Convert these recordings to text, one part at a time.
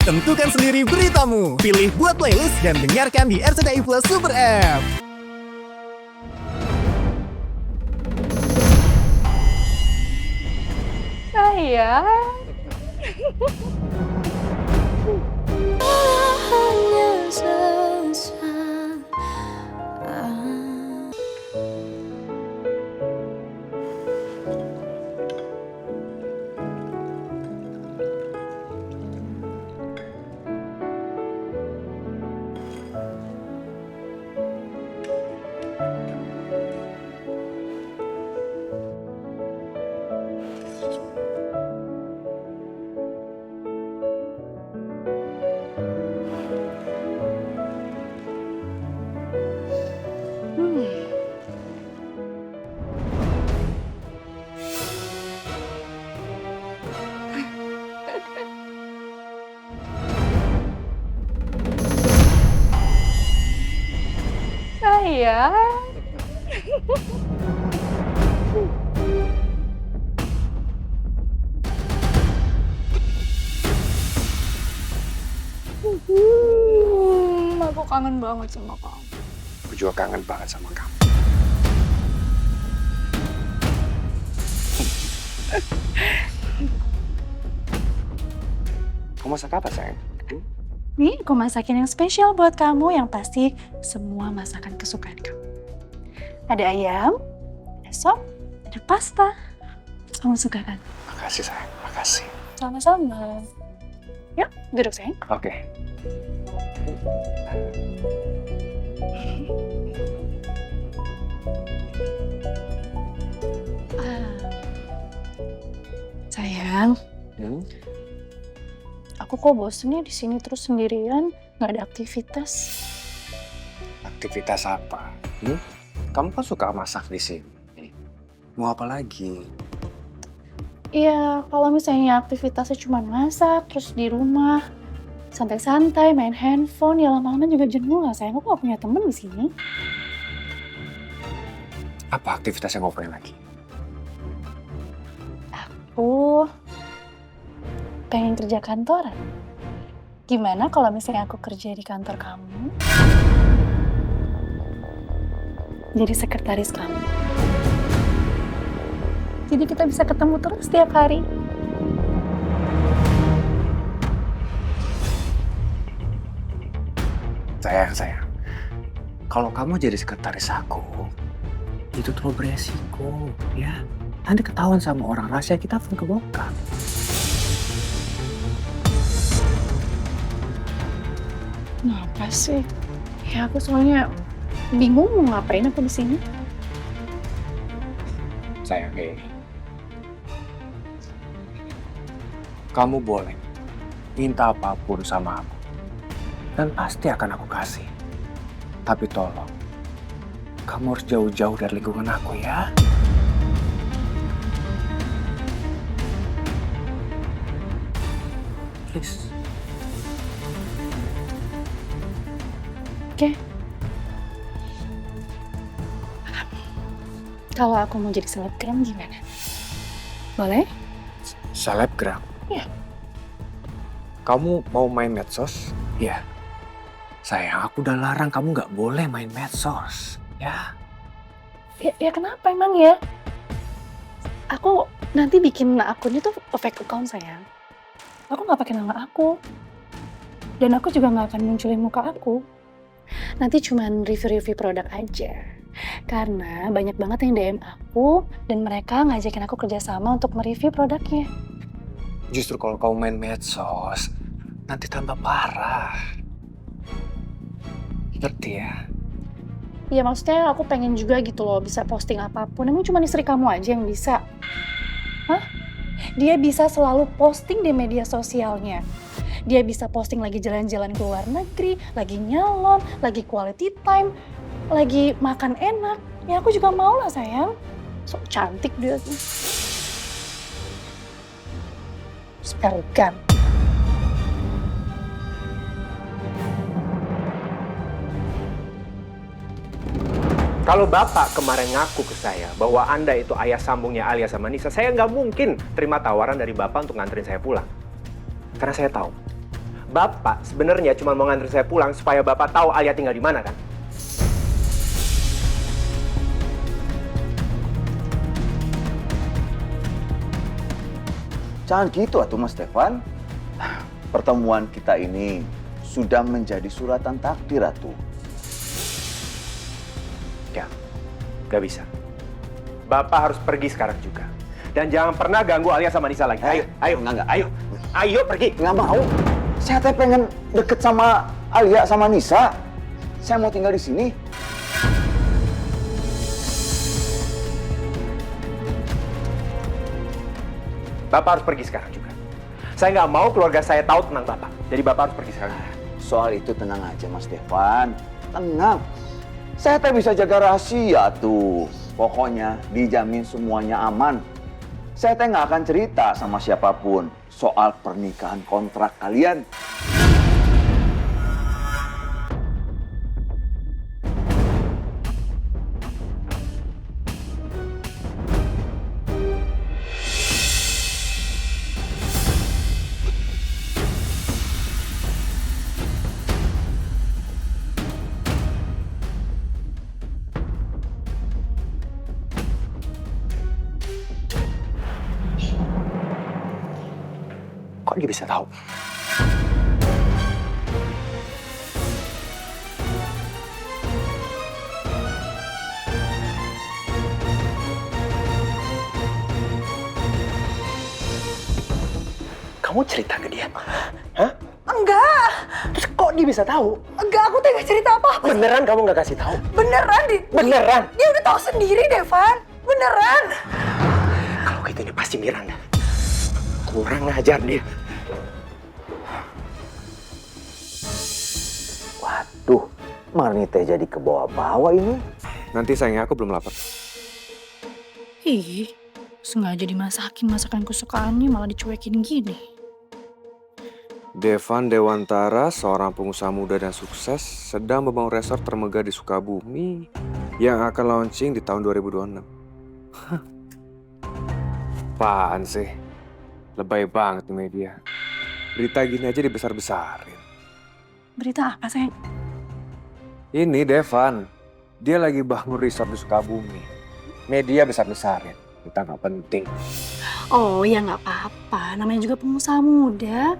Tentukan sendiri beritamu. Pilih buat playlist dan dengarkan di RCTI Plus Super App. Sayang. Hanya sesaat. Sayang. Aku kangen banget sama kamu. Aku juga kangen banget sama kamu. Kamu masak apa, sayang? Nih, aku masakin yang spesial buat kamu yang pasti semua masakan kesukaan kamu. Ada ayam, ada sop, ada pasta. Kamu suka kan? Makasih, sayang. Makasih. Sama-sama. Yuk, duduk sayang. Oke. Sayang, aku kok bosen ya di sini terus sendirian, nggak ada aktivitas. Aktivitas apa? Kamu kan suka masak di sini. Mau apa lagi? Iya, kalau misalnya aktivitasnya cuma masak, terus di rumah, santai-santai, main handphone, ya lama-lama juga jenuh lah sayang. Aku gak punya temen di sini. Apa aktivitas yang ngapain lagi? Aku pengen kerja kantoran. Gimana kalau misalnya aku kerja di kantor kamu? Jadi sekretaris kamu. Jadi kita bisa ketemu terus setiap hari. Sayang. Kalau kamu jadi sekretaris aku, itu terlalu beresiko, ya. Nanti ketahuan sama orang, rahasia kita akan kebongkar. Kenapa sih? Ya aku soalnya bingung mau ngapain aku di sini. Sayang, kamu boleh minta apapun sama aku. Dan pasti akan aku kasih. Tapi tolong, kamu harus jauh-jauh dari lingkungan aku ya. Please. Oke. Kalau aku mau jadi selebgram gimana? Boleh? Selebgram? Iya. Kamu mau main medsos? Iya. Sayang, aku udah larang kamu nggak boleh main medsos. Ya. Ya kenapa emang ya? Aku nanti bikin akunnya tuh fake account sayang. Aku nggak pakai nama aku. Dan aku juga nggak akan munculin muka aku. Nanti cuman review-review produk aja. Karena banyak banget yang DM aku dan mereka ngajakin aku kerjasama untuk mereview produknya. Justru kalau kamu main medsos, nanti tambah parah. Ngerti ya? Ya maksudnya aku pengen juga gitu loh bisa posting apapun. Emang cuma istri kamu aja yang bisa? Hah? Dia bisa selalu posting di media sosialnya. Dia bisa posting lagi jalan-jalan ke luar negeri, lagi nyalon, lagi quality time, lagi makan enak. Ya aku juga mau lah sayang. So cantik dia tuh. Seragam. Kalau Bapak kemarin ngaku ke saya bahwa Anda itu ayah sambungnya Alia sama Nisa, saya nggak mungkin terima tawaran dari Bapak untuk nganterin saya pulang. Karena saya tahu, Bapak sebenarnya cuma mau nganter saya pulang supaya Bapak tahu Alia tinggal di mana kan? Jangan gitu atuh Mas Stefan. Pertemuan kita ini sudah menjadi suratan takdir atuh. Ya, gak bisa. Bapak harus pergi sekarang juga. Dan jangan pernah ganggu Alia sama Nisa lagi. Ayo, Enggak. ayo pergi. Nggak mau. Saya teh pengen deket sama Alia sama Nisa. Saya mau tinggal di sini. Bapak harus pergi sekarang juga. Saya nggak mau keluarga saya tahu tentang Bapak. Jadi Bapak harus pergi sekarang. Soal itu tenang aja Mas Stefan. Tenang. Saya teh bisa jaga rahasia tuh. Pokoknya dijamin semuanya aman. Saya teh nggak akan cerita sama siapapun soal pernikahan kontrak kalian. Kok dia bisa tahu? Kamu cerita ke dia? Hah? Enggak, Terus kok dia bisa tahu? enggak, aku tuh gak cerita apa-apa. Beneran kamu nggak kasih tahu? Beneran, Beneran? dia udah tahu sendiri, Devan. Beneran. Kalau gitu ini pasti Miranda. Kurang ngajar dia. Waduh, Marni teh jadi kebawa-bawa ini. Nanti sayangnya aku belum lapar. Ih, sengaja dimasakin masakan kesukaannya malah dicuekin gini. Devan Dewantara, seorang pengusaha muda dan sukses, sedang membangun resort termegah di Sukabumi yang akan launching di tahun 2026. Apaan sih? Lebay banget nih media. Berita gini aja dibesar-besarin. Berita apa, sayang? Ini Devan, dia lagi bangun resort di Sukabumi. Media besar-besarin, kita nggak penting. Oh, ya nggak apa-apa. Namanya juga pengusaha muda.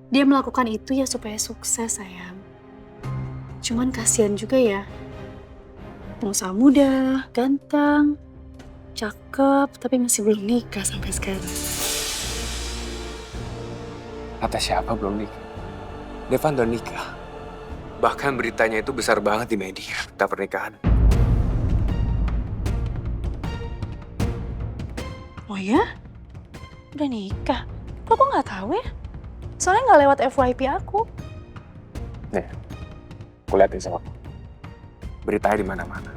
Dia melakukan itu ya supaya sukses, sayang. Cuman kasihan juga ya. Pengusaha muda, ganteng, cakep, tapi masih belum nikah sampai sekarang. Kata siapa belum nikah? Devan udah nikah. Bahkan beritanya itu besar banget di media, berita pernikahan. Oh ya? Udah nikah? Kok aku nggak tahu ya? Soalnya nggak lewat FYP aku. Nih, aku liatin sama aku. Beritanya di mana-mana.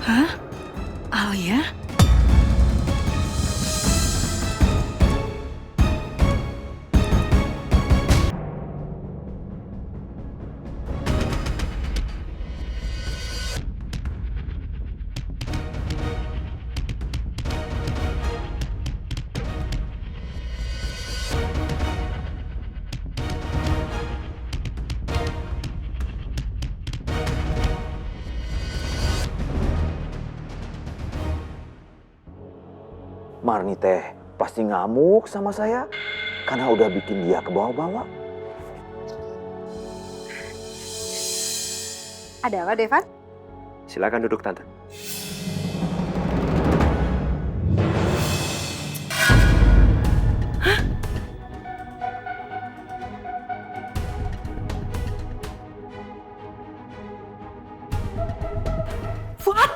Hah? Alia? Marni teh pasti ngamuk sama saya karena udah bikin dia kebawa-bawa. Ada apa, Devan? Silakan duduk, Tante. Fuad!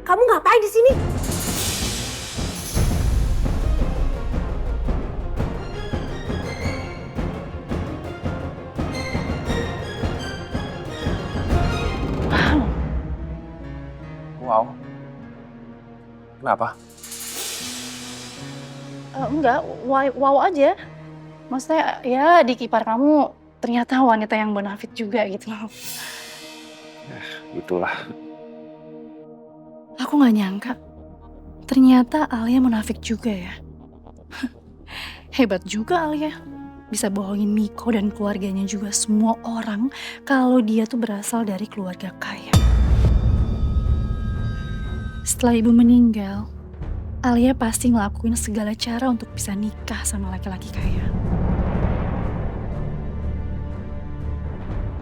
Kamu ngapain di sini? Wow. Kenapa? Enggak, wow aja. Maksudnya ya di kipar kamu ternyata wanita yang bonafit juga gitu. Itulah. Aku nggak nyangka, ternyata Alia munafik juga ya. Hebat juga Alia. Bisa bohongin Miko dan keluarganya juga semua orang kalau dia tuh berasal dari keluarga kaya. Setelah ibu meninggal, Alia pasti ngelakuin segala cara untuk bisa nikah sama laki-laki kaya.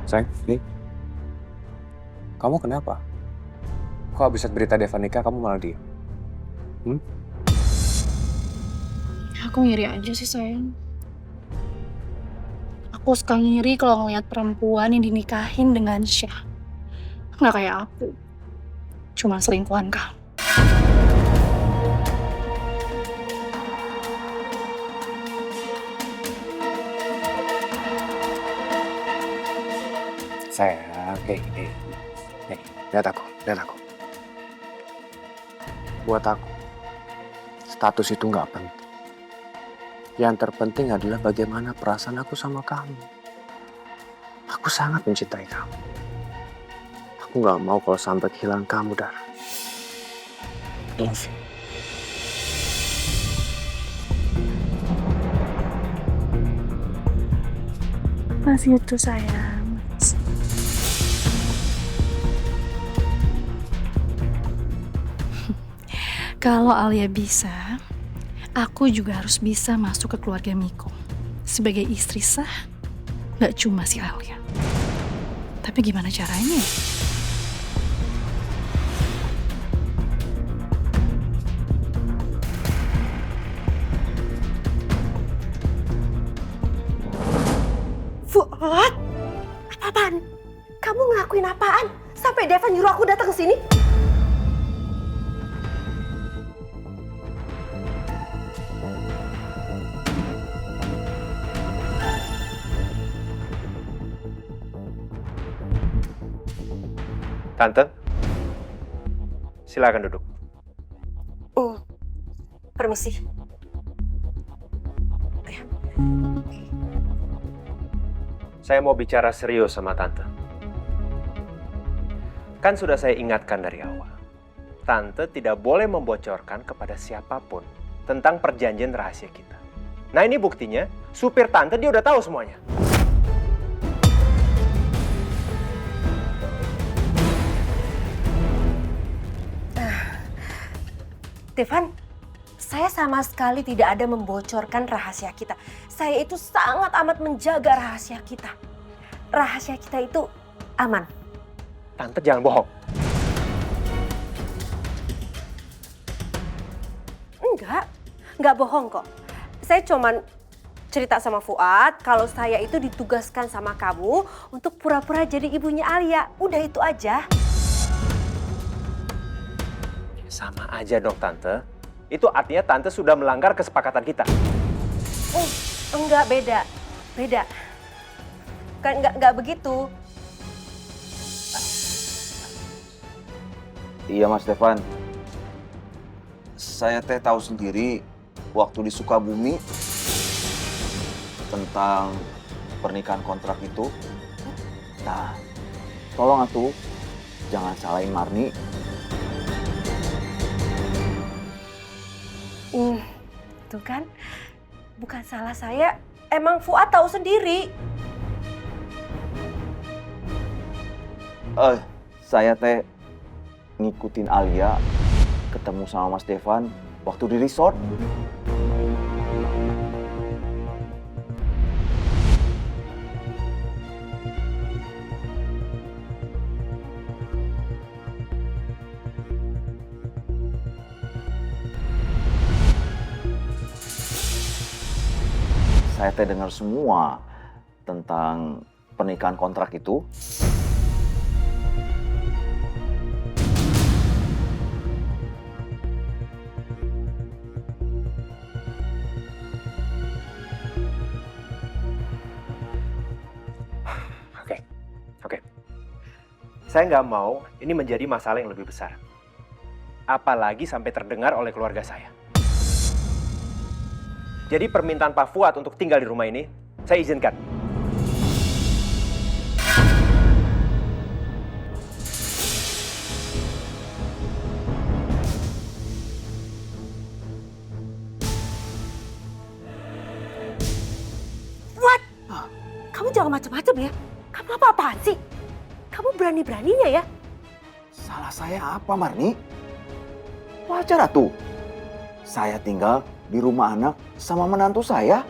Sayang, nih. Kamu kenapa? Kok abis berita Deva nikah kamu malah diem? Aku ngiri aja sih sayang. Aku suka ngiri kalau ngeliat perempuan yang dinikahin dengan Syah. Nggak kayak aku. Cuma selingkuhan kamu. Sayang, lihat aku. Buat aku, status itu nggak penting. Yang terpenting adalah bagaimana perasaan aku sama kamu. Aku sangat mencintai kamu. Aku nggak mau kalau sampai kehilangan kamu, Dar. Love you. Masih itu sayang. Kalau Alia bisa, aku juga harus bisa masuk ke keluarga Miko. Sebagai istri sah, gak cuma si Alia. Tapi gimana caranya ya? Fuad, apaan? Kamu ngelakuin apaan? Sampai Devan nyuruh aku datang ke sini? Tante, silakan duduk. Permisi. Saya mau bicara serius sama Tante. Kan sudah saya ingatkan dari awal. Tante tidak boleh membocorkan kepada siapapun tentang perjanjian rahasia kita. Nah ini buktinya, supir Tante dia udah tahu semuanya. Devan, saya sama sekali tidak ada membocorkan rahasia kita. Saya itu sangat amat menjaga rahasia kita. Rahasia kita itu aman. Tante jangan bohong. Enggak bohong kok. Saya cuman cerita sama Fuad kalau saya itu ditugaskan sama kamu untuk pura-pura jadi ibunya Alia. Udah itu aja. Sama aja dong Tante. Itu artinya Tante sudah melanggar kesepakatan kita. Enggak, beda. Beda. Kan enggak begitu. Iya Mas Devan. Saya tahu sendiri waktu di Sukabumi tentang pernikahan kontrak itu. Nah, tolong atuh jangan salahin Marni. Tuh kan, bukan salah saya. Emang Fuad tahu sendiri. Saya ngikutin Alia ketemu sama Mas Devan waktu di resort. Saya dengar semua tentang pernikahan kontrak itu. Oke. Saya nggak mau ini menjadi masalah yang lebih besar. Apalagi sampai terdengar oleh keluarga saya. Jadi permintaan Pak Fuad untuk tinggal di rumah ini, saya izinkan. What? Kamu jangan macam-macam ya. Kamu apa-apaan sih? Kamu berani-beraninya ya? Salah saya apa, Marni? Wajar atuh. Saya tinggal di rumah anak sama menantu saya.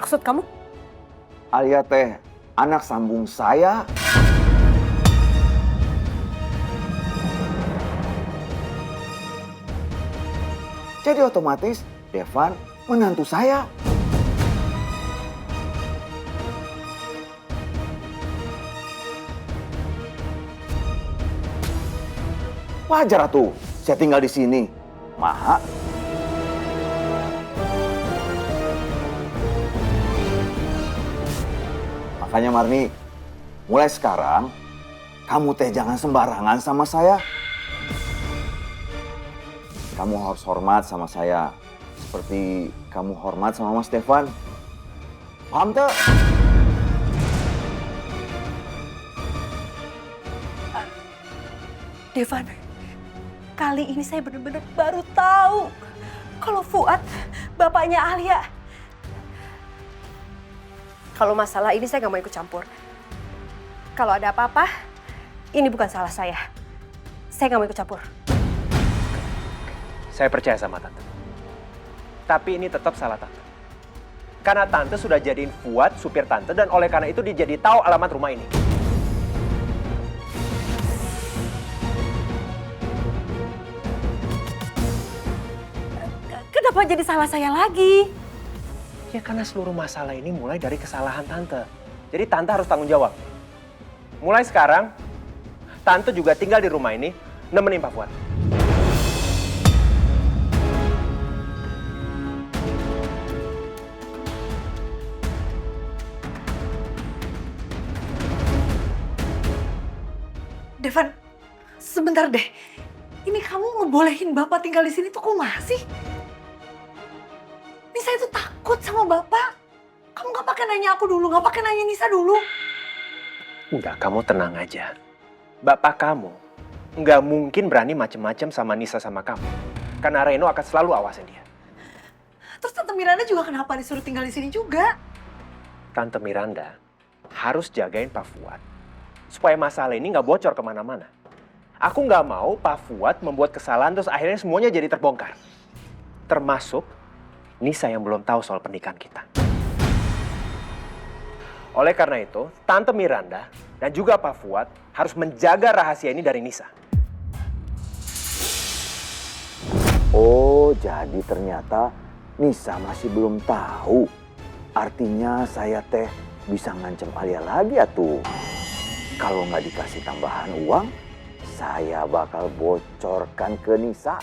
Maksud kamu? Alia teh anak sambung saya. Jadi otomatis Devan menantu saya. Wajar tuh, saya tinggal di sini. Maha. Makanya Marni, mulai sekarang kamu teh jangan sembarangan sama saya. Kamu harus hormat sama saya. Seperti kamu hormat sama Mas Devan. Paham tuh? Devan, kali ini saya benar-benar baru tahu kalau Fuad bapaknya Alia. Kalau masalah ini saya nggak mau ikut campur. Kalau ada apa-apa, ini bukan salah saya. Saya nggak mau ikut campur. Saya percaya sama Tante. Tapi ini tetap salah Tante. Karena Tante sudah jadiin Fuad supir Tante dan oleh karena itu dia jadi tahu alamat rumah ini. Kenapa jadi salah saya lagi? Ya karena seluruh masalah ini mulai dari kesalahan Tante. Jadi Tante harus tanggung jawab. Mulai sekarang, Tante juga tinggal di rumah ini nemenin Pak Fuad. Devan, sebentar deh. Ini kamu ngebolehin Bapak tinggal di sini tuh kumaha sih? Nisa itu takut sama Bapak. Kamu gak pakai nanya aku dulu, gak pakai nanya Nisa dulu. Enggak, kamu tenang aja. Bapak kamu nggak mungkin berani macem-macem sama Nisa sama kamu. Karena Reno akan selalu awasin dia. Terus Tante Miranda juga kenapa disuruh tinggal di sini juga? Tante Miranda harus jagain Pak Fuad. Supaya masalah ini nggak bocor kemana-mana. Aku nggak mau Pak Fuad membuat kesalahan terus akhirnya semuanya jadi terbongkar. Termasuk Nisa yang belum tahu soal pernikahan kita. Oleh karena itu, Tante Miranda dan juga Pak Fuad harus menjaga rahasia ini dari Nisa. Oh, jadi ternyata Nisa masih belum tahu. Artinya saya teh bisa ngancem Alia lagi atuh. Kalau nggak dikasih tambahan uang, saya bakal bocorkan ke Nisa.